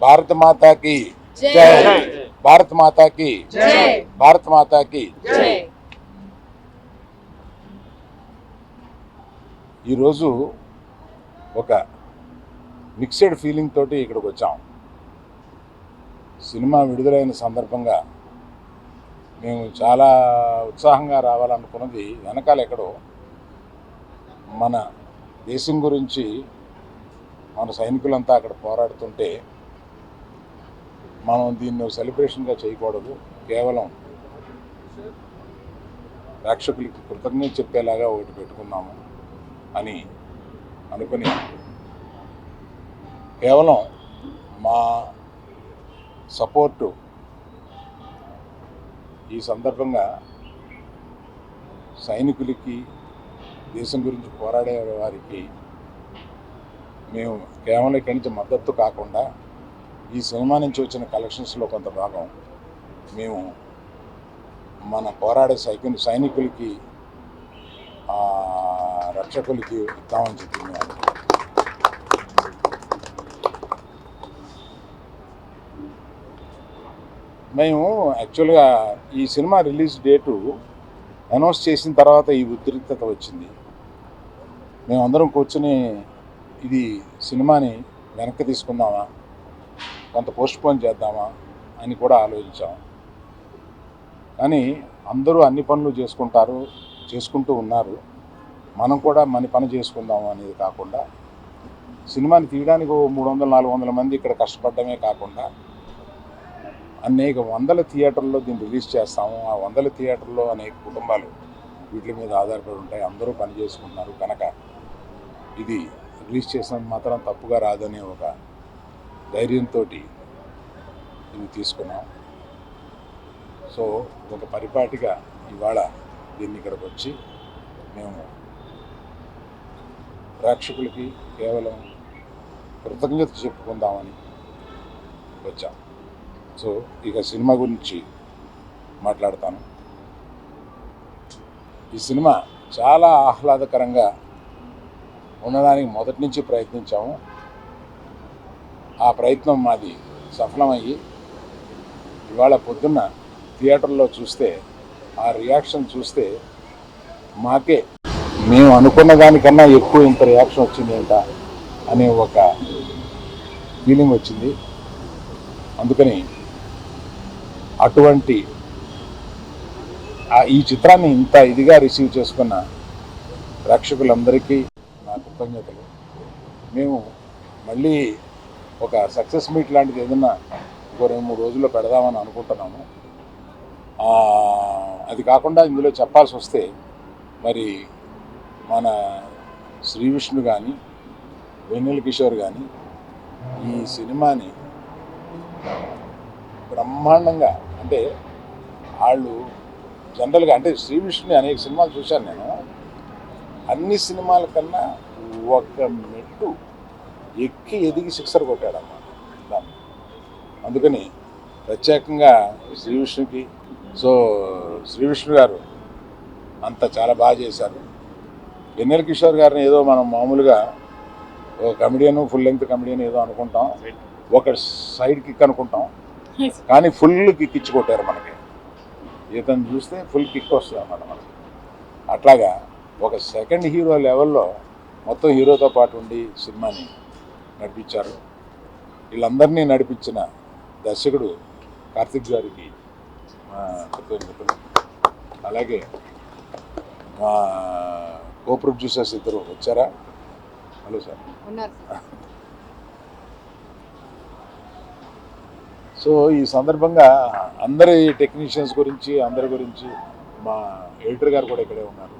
భారత మాతాకి జై, భారత మాతాకి జై, భారత మాతాకి జై. ఈరోజు ఒక మిక్స్డ్ ఫీలింగ్ తోటి ఇక్కడికి వచ్చాం. సినిమా విడుదలైన సందర్భంగా మేము చాలా ఉత్సాహంగా రావాలనుకున్నది వెనకాల ఎక్కడో మన దేశం గురించి మన సైనికులంతా అక్కడ పోరాడుతుంటే మనం దీన్ని సెలబ్రేషన్గా చేయకూడదు, కేవలం ప్రేక్షకులకి కృతజ్ఞత చెప్పేలాగా ఒకటి పెట్టుకున్నాము అని అనుకుని కేవలం మా సపోర్టు ఈ సందర్భంగా సైనికులకి, దేశం గురించి పోరాడే వారికి మేము కేవలం ఇక్కడి నుంచి మద్దతు కాకుండా ఈ సినిమా నుంచి వచ్చిన కలెక్షన్స్లో కొంత భాగం మేము మన పోరాడే సైనికులకి, రక్షకులకి ఇద్దామని చెప్పి మేము యాక్చువల్గా ఈ సినిమా రిలీజ్ డేటు అనౌన్స్ చేసిన తర్వాత ఈ ఉద్రిక్తత వచ్చింది. మేమందరం కూర్చొని ఇది సినిమాని వెనక్కి తీసుకుందామా, కొంత పోస్ట్పోన్ చేద్దామా అని కూడా ఆలోచించాం. కానీ అందరూ అన్ని పనులు చేసుకుంటూ ఉన్నారు. మనం కూడా మన పని చేసుకుందాము అనేది కాకుండా సినిమాని తీయడానికి 300-400 మంది ఇక్కడ కష్టపడమే కాకుండా అనేక వందల థియేటర్లో దీన్ని రిలీజ్ చేస్తాము. ఆ వందల థియేటర్లో అనేక కుటుంబాలు వీటి మీద ఆధారపడి ఉంటాయి. అందరూ పని చేసుకుంటున్నారు కనుక ఇది రిలీజ్ చేసినంత మాత్రం తప్పుగా రాదనే ఒక ధైర్యంతో ఇది తీసుకున్నాం. సో ఒక పరిపాటిగా ఇవాళ దీన్ని ఇక్కడికి వచ్చి మేము ప్రేక్షకులకి కేవలం కృతజ్ఞత చెప్పుకుందామని వచ్చాం. సో ఇక సినిమా గురించి మాట్లాడతాను. ఈ సినిమా చాలా ఆహ్లాదకరంగా ఉండడానికి మొదటి నుంచి ప్రయత్నించాము. ఆ ప్రయత్నం మాది సఫలమయ్యి ఇవాళ పొద్దున్న థియేటర్లో చూస్తే ఆ రియాక్షన్ చూస్తే మాకే మేము అనుకున్న దానికన్నా ఎక్కువ ఇంత రియాక్షన్ వచ్చింది ఏంట అనే ఒక ఫీలింగ్ వచ్చింది. అందుకని అటువంటి ఈ చిత్రాన్ని ఇంత ఇదిగా రిసీవ్ చేసుకున్న ప్రేక్షకులందరికీ నా కృతజ్ఞతలు. మేము మళ్ళీ ఒక సక్సెస్ మీట్ లాంటిది ఏదన్నా ఇంకో 2-3 రోజుల్లో పెడదామని అనుకుంటున్నాము. అది కాకుండా ఇందులో చెప్పాల్సి వస్తే మరి మన శ్రీ విష్ణు కానీ, వెన్నెల కిషోర్ కానీ ఈ సినిమాని బ్రహ్మాండంగా, అంటే వాళ్ళు జనరల్గా, అంటే శ్రీ విష్ణుని అనేక సినిమాలు చూశాను నేను, అన్ని సినిమాల కన్నా ఒక మెట్టు ఎక్కి ఎదిగి సిక్సర్ కొట్టాడన్నమాట దాన్ని. అందుకని ప్రత్యేకంగా శ్రీ విష్ణుకి, సో శ్రీ విష్ణు గారు అంతా చాలా బాగా చేశారు. వెన్నెల కిషోర్ గారిని ఏదో మనం మామూలుగా ఒక కమెడియన్, ఫుల్ లెంగ్త్ కమెడియన్ ఏదో అనుకుంటాం, ఒక సైడ్ కిక్ అనుకుంటాం, కానీ ఫుల్ కిక్ ఇచ్చి కొట్టారు మనకి. ఇతను చూస్తే ఫుల్ కిక్ వస్తుంది అన్నమాట మనకి. అట్లాగా ఒక సెకండ్ హీరో లెవెల్లో మొత్తం హీరోతో పాటు ఉండి సినిమాని నడిపించారు. వీళ్ళందరినీ నడిపించిన దర్శకుడు కార్తిక్ గారికి కృతజ్ఞతలు. అలాగే మా కో ప్రొడ్యూసర్స్ ఇద్దరు వచ్చారా? Hello sir. సో ఈ సందర్భంగా అందరి టెక్నీషియన్స్ గురించి, అందరి గురించి, మా ఎడిటర్ గారు కూడా ఇక్కడే ఉన్నారు,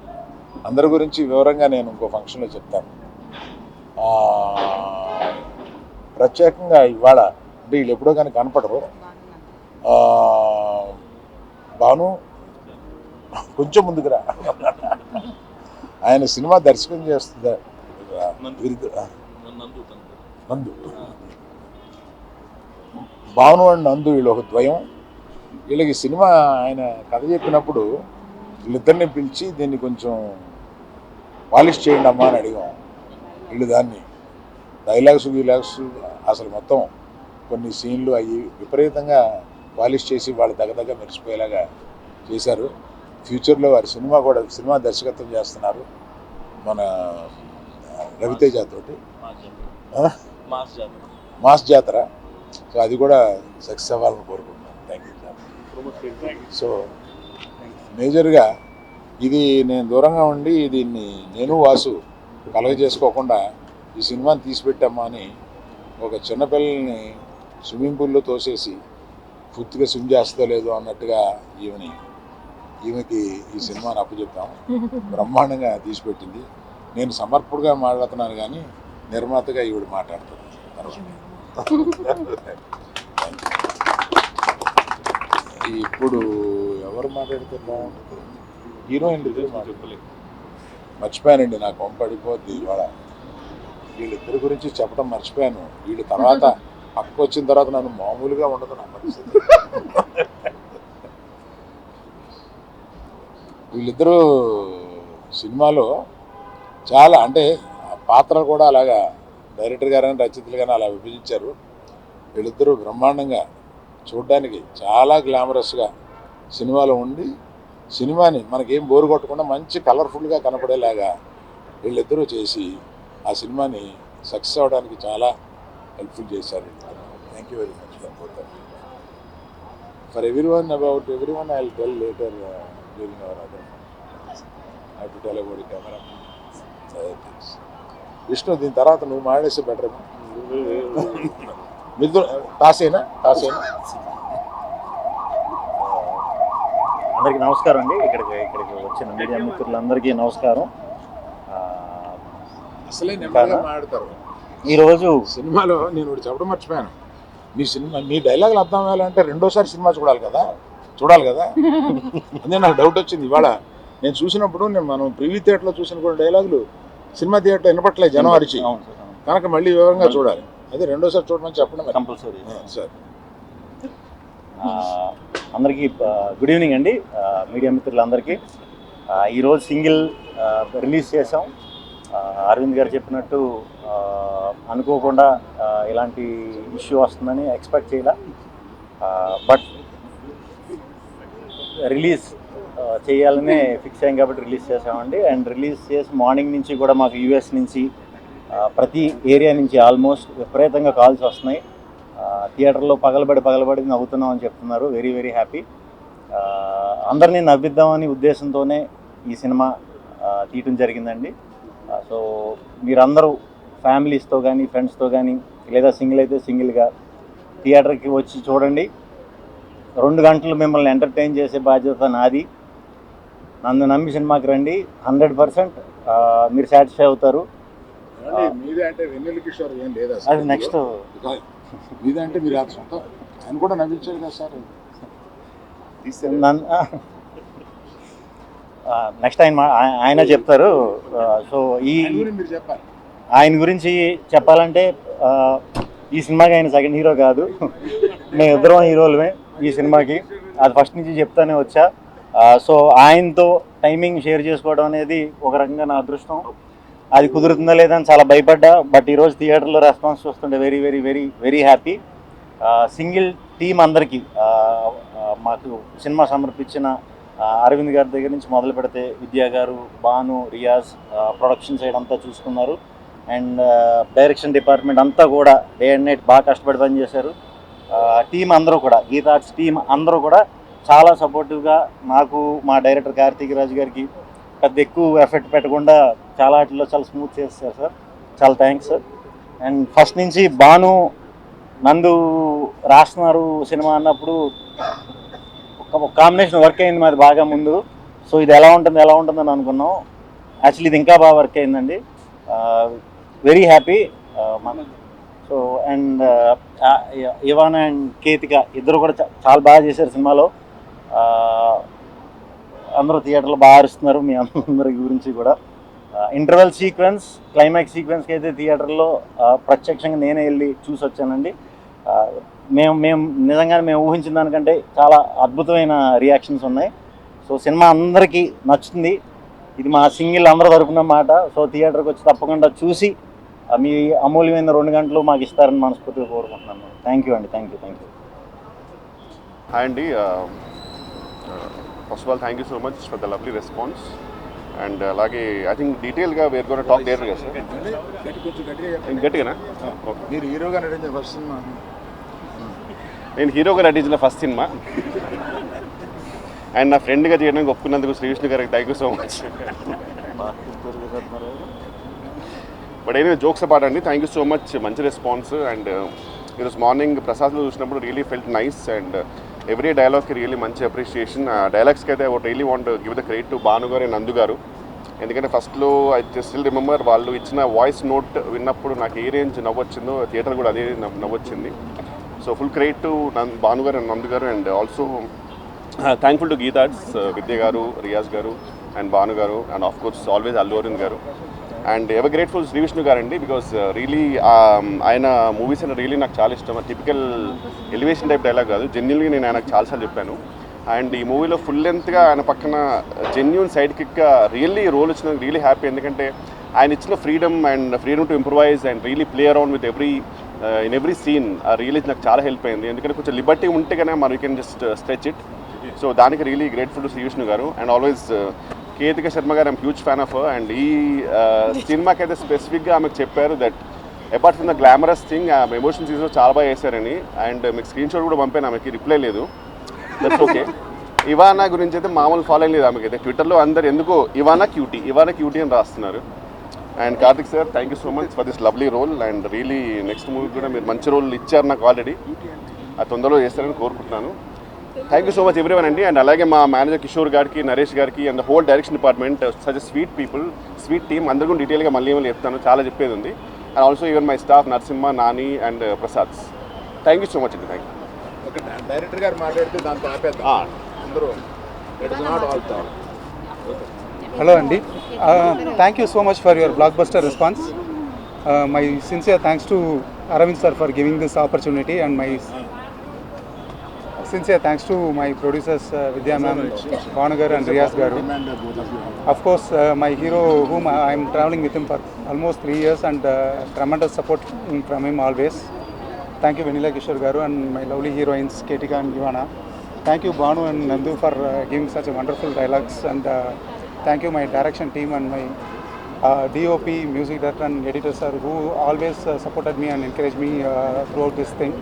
అందరి గురించి వివరంగా నేను ఇంకో ఫంక్షన్లో చెప్తాను. ప్రత్యేకంగా ఇవాళ అంటే వీళ్ళు ఎప్పుడో కానీ కనపడరు. భాను కొంచెం ముందుకురా, ఆయన సినిమా దర్శకం చేస్తుందా నందు, భాను అండ్ నందు వీళ్ళు ఒక ద్వయం. వీళ్ళకి సినిమా ఆయన కథ చెప్పినప్పుడు వీళ్ళిద్దరిని పిలిచి దీన్ని కొంచెం పాలిష్ చేయండి అమ్మా అని అడిగాం. వీళ్ళు దాన్ని డైలాగ్స్ అసలు మొత్తం కొన్ని సీన్లు అవి విపరీతంగా పాలిష్ చేసి వాళ్ళు దగ్గర మెరిసిపోయేలాగా చేశారు. ఫ్యూచర్లో వారి సినిమా దర్శకత్వం చేస్తున్నారు మన రవితేజ తోటి, మాస్ జాతర. సో అది కూడా సక్సెస్ అవ్వాలని కోరుకుంటున్నాను. Thank you sir. సో మేజర్గా ఇది నేను దూరంగా ఉండి దీన్ని నేను వాసు కలగ చేసుకోకుండా ఈ సినిమాని తీసిపెట్టామా అని ఒక చిన్నపిల్లల్ని స్విమ్మింగ్ పూల్లో తోసేసి పూర్తిగా స్విమ్ చేస్తో లేదు అన్నట్టుగా ఈమెకి ఈ సినిమాని అప్పచెప్పాం. బ్రహ్మాండంగా తీసిపెట్టింది. నేను సమర్పుడుగా మాట్లాడుతున్నాను కానీ నిర్మాతగా ఈవిడ మాట్లాడుతున్నాను. ఇప్పుడు ఎవరు మాట్లాడితే బాగుంటుంది? హీరోయిన్ చెప్పలేదు, మర్చిపోయానండి. నాకు పంపడిపోద్ది ఇవాళ. వీళ్ళిద్దరి గురించి చెప్పడం మర్చిపోయాను. వీళ్ళు తర్వాత పక్క వచ్చిన తర్వాత నన్ను మామూలుగా ఉండదు నా పరిస్థితి. వీళ్ళిద్దరూ సినిమాలో చాలా అంటే పాత్రలు కూడా అలాగా డైరెక్టర్ గారైనా రచయితలు కానీ అలా విభజించారు. వీళ్ళిద్దరూ బ్రహ్మాండంగా చూడడానికి చాలా గ్లామరస్గా సినిమాలో ఉండి సినిమాని మనకేం బోరు కొట్టకుండా మంచి కలర్ఫుల్గా కనపడేలాగా వీళ్ళిద్దరూ చేసి ఆ సినిమాని సక్సెస్ అవ్వడానికి చాలా హెల్ప్ఫుల్ చేశారు. Thank you very much for everyone. About everyone I will tell later during hour other. I to tell about camera things. Vishnu, దీని తర్వాత నువ్వు మాట్లాడేస్తే బెటర్ ఏమో. మిద్దు తాసేనా? అందరికీ నమస్కారం అండి. ఇక్కడికి వచ్చిన మీడియా మిత్రులందరికీ నమస్కారం. అసలే నెమ్మదిగా మాట్లాడతారు. ఈరోజు సినిమాలో నేను చెప్పడం మర్చిపోయాను. మీ డైలాగులు అర్థం అవ్వాలంటే రెండోసారి సినిమా చూడాలి కదా. అదే నాకు డౌట్ వచ్చింది ఇవాళ. నేను చూసినప్పుడు మనం ప్రివ్యూ థియేటర్లో చూసిన కూడా డైలాగులు సినిమా థియేటర్లో వినపట్లేదు జనం అరిచి, కనుక మళ్ళీ వివరంగా చూడాలి. అదే రెండోసారి చూడమని చెప్పడం కంపల్సరీ సార్. అందరికీ గుడ్ ఈవినింగ్ అండి. మీడియా మిత్రులందరికీ ఈరోజు సింగిల్ రిలీజ్ చేసాం. అరవింద్ గారు చెప్పినట్టు అనుకోకుండా ఇలాంటి ఇష్యూ వస్తుందని ఎక్స్పెక్ట్ చేయలే. బట్ రిలీజ్ చేయాలనే ఫిక్స్ అయ్యాం కాబట్టి రిలీజ్ చేసామండి. అండ్ రిలీజ్ చేసి మార్నింగ్ నుంచి కూడా మాకు యూఎస్ నుంచి ప్రతి ఏరియా నుంచి ఆల్మోస్ట్ విపరీతంగా కాల్స్ వస్తున్నాయి. థియేటర్లో పగలబడి నవ్వుతున్నాం అని చెప్తున్నారు. Very very happy. అందరినీ నవ్విద్దామని ఉద్దేశంతోనే ఈ సినిమా తీయటం జరిగిందండి. సో మీరందరూ ఫ్యామిలీస్తో కానీ ఫ్రెండ్స్తో కానీ లేదా సింగిల్ అయితే సింగిల్గా థియేటర్కి వచ్చి చూడండి. 2 గంటలు మిమ్మల్ని ఎంటర్టైన్ చేసే బాధ్యత నాది. నన్ను నమ్మి సినిమాకి రండి. 100% మీరు సాటిస్ఫై అవుతారు. అది నెక్స్ట్ అంటే మీరు ఆయన కూడా నవ్వించారు కదా సార్. నెక్స్ట్ ఆయన చెప్తారు. సో ఆయన గురించి చెప్పాలంటే ఈ సినిమాకి ఆయన సెకండ్ హీరో కాదు, మేము ఇద్దరం హీరోలమే ఈ సినిమాకి. అది ఫస్ట్ నుంచి చెప్తానే వచ్చా. సో ఆయనతో టైమింగ్ షేర్ చేసుకోవడం అనేది ఒక రకంగా నా అదృష్టం. అది కుదురుతుందా లేదా అని చాలా భయపడ్డా. బట్ ఈరోజు థియేటర్లో రెస్పాన్స్ చూస్తుంటే very very very very happy. Single team అందరికీ మాకు సినిమా సమర్పించిన అరవింద్ గారి దగ్గర నుంచి మొదలు పెడితే విద్యా గారు, భాను, రియాజ్, ప్రొడక్షన్ సైడ్ అంతా చూసుకున్నారు. అండ్ డైరెక్షన్ డిపార్ట్మెంట్ అంతా కూడా డే అండ్ నైట్ బాగా కష్టపడి పనిచేశారు. టీం అందరూ కూడా, గీతా ఆర్ట్స్ టీం అందరూ కూడా చాలా సపోర్టివ్గా నాకు, మా డైరెక్టర్ కార్తీక్ రాజు గారికి పెద్ద ఎక్కువ ఎఫెక్ట్ పెట్టకుండా చాలా వాటిల్లో చాలా స్మూత్ చేస్తారు సార్. చాలా థ్యాంక్స్ సార్. అండ్ ఫస్ట్ నుంచి భాను నందు రాస్తున్నారు సినిమా అన్నప్పుడు ఒక కాంబినేషన్ వర్క్ అయింది మాది బాగా ముందు. సో ఇది ఎలా ఉంటుందని అనుకున్నాం. యాక్చువల్లీ ఇది ఇంకా బాగా వర్క్ అయిందండి. Very happy. So and Ivan and Ketika ఇద్దరు కూడా చాలా బాగా చేశారు సినిమాలో. అందరూ థియేటర్లో బాగా అరుస్తున్నారు. మీ అందరి గురించి కూడా ఇంటర్వెల్ సీక్వెన్స్, క్లైమాక్స్ సీక్వెన్స్కి అయితే థియేటర్లో ప్రత్యక్షంగా నేనే వెళ్ళి చూసి వచ్చానండి. మేము నిజంగానే మేము ఊహించిన దానికంటే చాలా అద్భుతమైన రియాక్షన్స్ ఉన్నాయి. సో సినిమా అందరికీ నచ్చుతుంది. ఇది మా సింగిల్ అందరూ తరపున మాట. సో థియేటర్కి వచ్చి తప్పకుండా చూసి మీ అమూల్యమైన 2 గంటలు మాకు ఇస్తారని మనస్ఫూర్తిగా కోరుకుంటున్నాను. థ్యాంక్ యూ అండి. Thank you. హాయ్ అండి. First of all thank you so much for the lovely response. And అలాగే ఐ థింక్ డీటెయిల్గా వేర్ గోన్ టాక్ దేర్ కదా సార్. గట్టిగానా? ఓకే. మీరు హీరోగా నటించిన ఫస్ట్ సినిమా? నేను హీరోగా నటించిన ఫస్ట్ సినిమా అండ్ నా ఫ్రెండ్గా చేయడానికి ఒప్పుకున్నందుకు శ్రీ విష్ణు గారికి thank you so much. But anyway jokes apart అండి, థ్యాంక్ యూ సో మచ్. మంచి రెస్పాన్స్. అండ్ ఈరోజు మార్నింగ్ ప్రసాద్లో చూసినప్పుడు really felt nice. And every డైలాగ్కి రియలీ మంచి అప్రిషియేషన్. ఆ డైలాగ్స్కి అయితే I really want give the credit to Bhanu garu and Nandu గారు. ఎందుకంటే ఫస్ట్లో ఐ జస్ట్ స్టిల్ రిమెంబర్ వాళ్ళు ఇచ్చిన వాయిస్ నోట్ విన్నప్పుడు నాకు ఏ రేంజ్ నవ్వొచ్చిందో థియేటర్ కూడా అదే నవ్వొచ్చింది. So full credit to Bhanu garu and Nandu garu. And also thankful to Geetha Arts Vidya garu, Riaz garu and Bhanu garu and of course always Allu Aravind garu. And ever grateful Shri Vishnu garu అండి, బికాస్ రియలీ ఆయన మూవీస్ అంటే రియలీ నాకు చాలా ఇష్టం. టిపికల్ ఎలివేషన్ టైప్ డైలాగ్ కాదు, జెన్యున్గా నేను ఆయనకు చాలాసార్లు చెప్పాను. అండ్ ఈ మూవీలో ఫుల్ లెంత్గా ఆయన పక్కన జెన్యున్ సైడ్ కిక్గా రియల్లీ రోల్ వచ్చినందుకు రియలీ హ్యాపీ. ఎందుకంటే ఆయన ఇచ్చిన freedom to improvise and really play around with in every scene really నాకు చాలా హెల్ప్ అయింది. ఎందుకంటే కొంచెం లిబర్టీ ఉంటే కన్నా మనం you can just stretch it. So దానికి really grateful to Shri Vishnu garu. And always Ketika Sharma garu I'm huge fan of. And ఈ సినిమాకి అయితే స్పెసిఫిక్గా ఆమెకు చెప్పారు that apart from the glamorous thing ఆమె ఎమోషన్ సీన్స్లో చాలా బాగా వేశారని. అండ్ మీకు స్క్రీన్ షాట్ కూడా పంపాను, ఆమెకి రిప్లై లేదు. That's okay. ఇవానా గురించి అయితే మామూలు ఫాలోయింగ్ లేదు ఆమెకి అయితే. ట్విట్టర్లో అందరు ఎందుకో ఇవానా క్యూటీ అని రాస్తున్నారు. And Karthik sir thank you so much for this lovely role. And really next movie కూడా మీరు మంచి రోల్ ఇచ్చారు నాకు ఆల్రెడీ. అది తొందరలో చేస్తారని కోరుకుంటున్నాను. Thank you so much everyone అండి. అండ్ అలాగే మా మేనేజర్ కిషోర్ గారికి, నరేష్ గారికి and the whole direction department, such sweet people, sweet team. అందరికీ డీటెయిల్గా మళ్ళీ చెప్తాను, చాలా చెప్పేది ఉంది. And also even my staff Narasimha, Nani and Prasad. Thank you so much అండి. Thank you. Okay, director garu మాట్లాడితే దాంతో ఆపేద్దాం అందరూ. It's not all talk. Hello Andy, thank you so much for your blockbuster response. My sincere thanks to Aravind sir for giving this opportunity, and my sincere thanks to my producers Vidya ma'am, Bhanu garu and Riyaz garu. Of course, my hero whom I am traveling with him for almost 3 years, and tremendous support from him always. Thank you Vanilla Kishore garu and my lovely heroines Ketika and Ivana. Thank you Bhanu and Nandu for giving such a wonderful dialogues, and thank you my direction team and my DOP, music director and editor sir, who always supported me and encouraged me throughout this thing.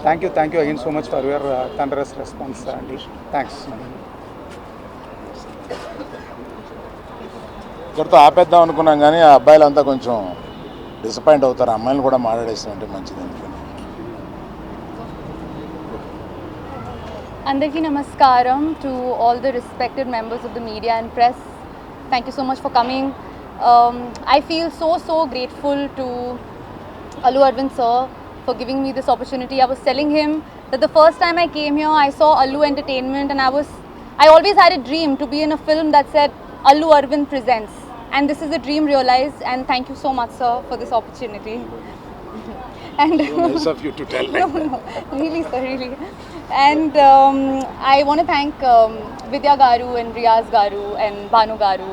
Thank you again so much for your thunderous response, Andy. Thanks. ఇక్కడితో ఆపేద్దాం అనుకున్నాం కానీ ఆ అబ్బాయిలంతా కొంచెం disappoint అవుతారు. అమ్మాయిలు కూడా మాట్లాడేస్తుంటే మంచిది అనుకుని. Andarki Namaskaram to all the respected members of the media and press. Thank you so much for coming. I feel so grateful to Allu Arvind sir for giving me this opportunity. I was telling him that the first time I came here, I saw Allu Entertainment, and I always had a dream to be in a film that said Allu Arvind presents. And this is a dream realized, and thank you so much sir for this opportunity. And Nice of you to tell me. no, really sir, really. And I want to thank Vidya garu and Riyaz garu and Bhanu garu,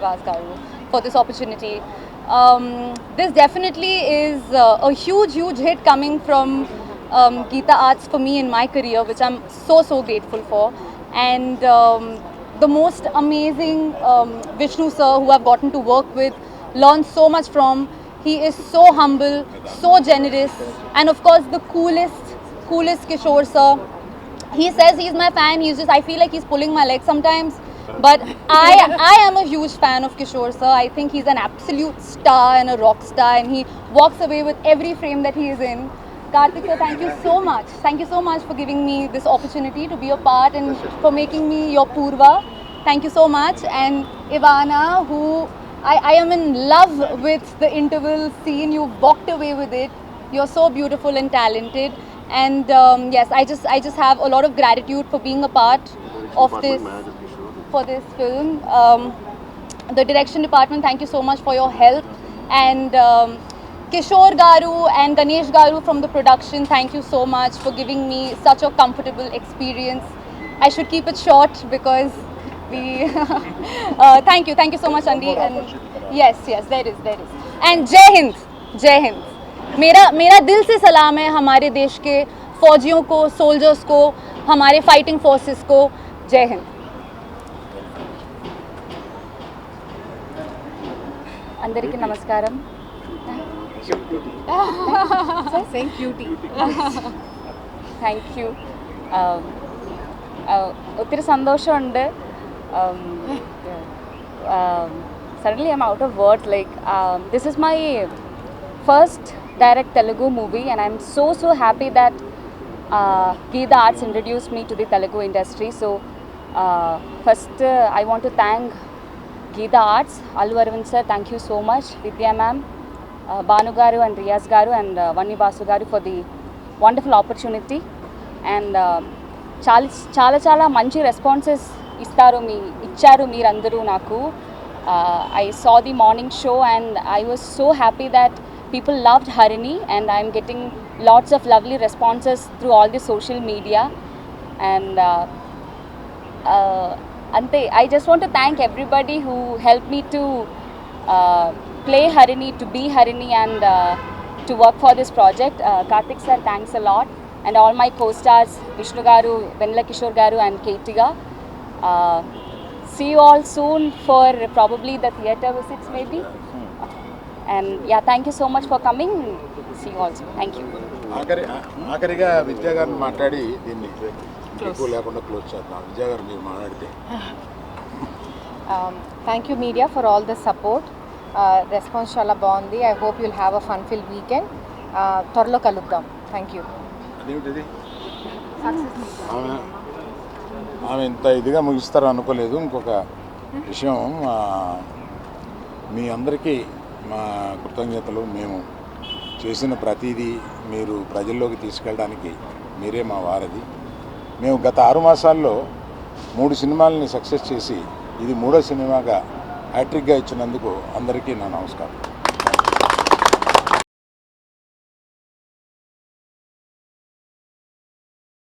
Raz garu for this opportunity. This definitely is a huge hit coming from Geeta Arts for me in my career, which I'm so grateful for. And the most amazing Vishnu sir who I've gotten to work with, learned so much from. He is so humble, so generous, and of course the coolest Kishore sir. He says he's my fan. I feel like he's pulling my leg sometimes, but I am a huge fan of Kishore sir. I think he's an absolute star and a rock star, and he walks away with every frame that he is in. Karthik sir, thank you so much. Thank you so much for giving me this opportunity to be a part and for making me your Purva. Thank you so much. And Ivana, who I am in love with the interval scene. You walked away with it. You're so beautiful and talented. And yes, I just have a lot of gratitude for being a part of this film. The direction department, thank you so much for your help. And Kishore garu and Ganesh garu from the production, thank you so much for giving me such a comfortable experience. I should keep it short because we thank you so much Andy. And yes, there is and जय हिंद, जय हिंद। मेरा दिल से सलाम है हमारे देश के फौजियों को, सोल्जर्स को, हमारे फाइटिंग फोर्सेस को। जय हिंद। అందరికీ నమస్కారం. Thank you. ഒത്തിരി സന്തോഷമുണ്ട്. Suddenly I'm out of words. Like this is my first direct Telugu movie, and I'm so happy that Geetha Arts introduced me to the Telugu industry. So first I want to thank Geetha Arts, Allu Arvind sir, thank you so much. Vidya ma'am, Banu garu and Riyaz garu and Vanni Basu garu for the wonderful opportunity. And చాలా మంచి responses ఇచ్చారు మీరందరూ నాకు. I saw the morning show and I was so happy that people loved Harini, and I'm getting lots of lovely responses through all the social media. And ante I just want to thank everybody who helped me to play Harini, to be Harini, and to work for this project. Karthik sir, thanks a lot, and all my co-stars Vishnu garu, Venla Kishore garu and Keetiga. See you all soon for probably the theatre visits maybe. And yeah, thank you so much for coming. See you all soon. Thank you. ఆఖరిగా విద్యా గారిని మాట్లాడి దీన్ని ఎక్కువ లేకుండా close చేద్దాం. విద్యా గారు మీరు మాట్లాడితే. Thank you media for all the support. Response చాలా బాగుంది. I hope you'll have a fun fill weekend. త్వరలో కలుద్దాం. Thank you. అదేమిటిది ఆమె ఇంత ఇదిగా ముగిస్తారు అనుకోలేదు. ఇంకొక విషయం, మీ అందరికీ మా కృతజ్ఞతలు. మేము చేసిన ప్రతిదీ మీరు ప్రజల్లోకి తీసుకెళ్ళడానికి మీరే మా వారధి. మేము గత 6 మాసాల్లో 3 సినిమాలని సక్సెస్ చేసి ఇది 3వ సినిమాగా హ్యాట్రిక్గా ఇచ్చినందుకు అందరికీ నా నమస్కారం.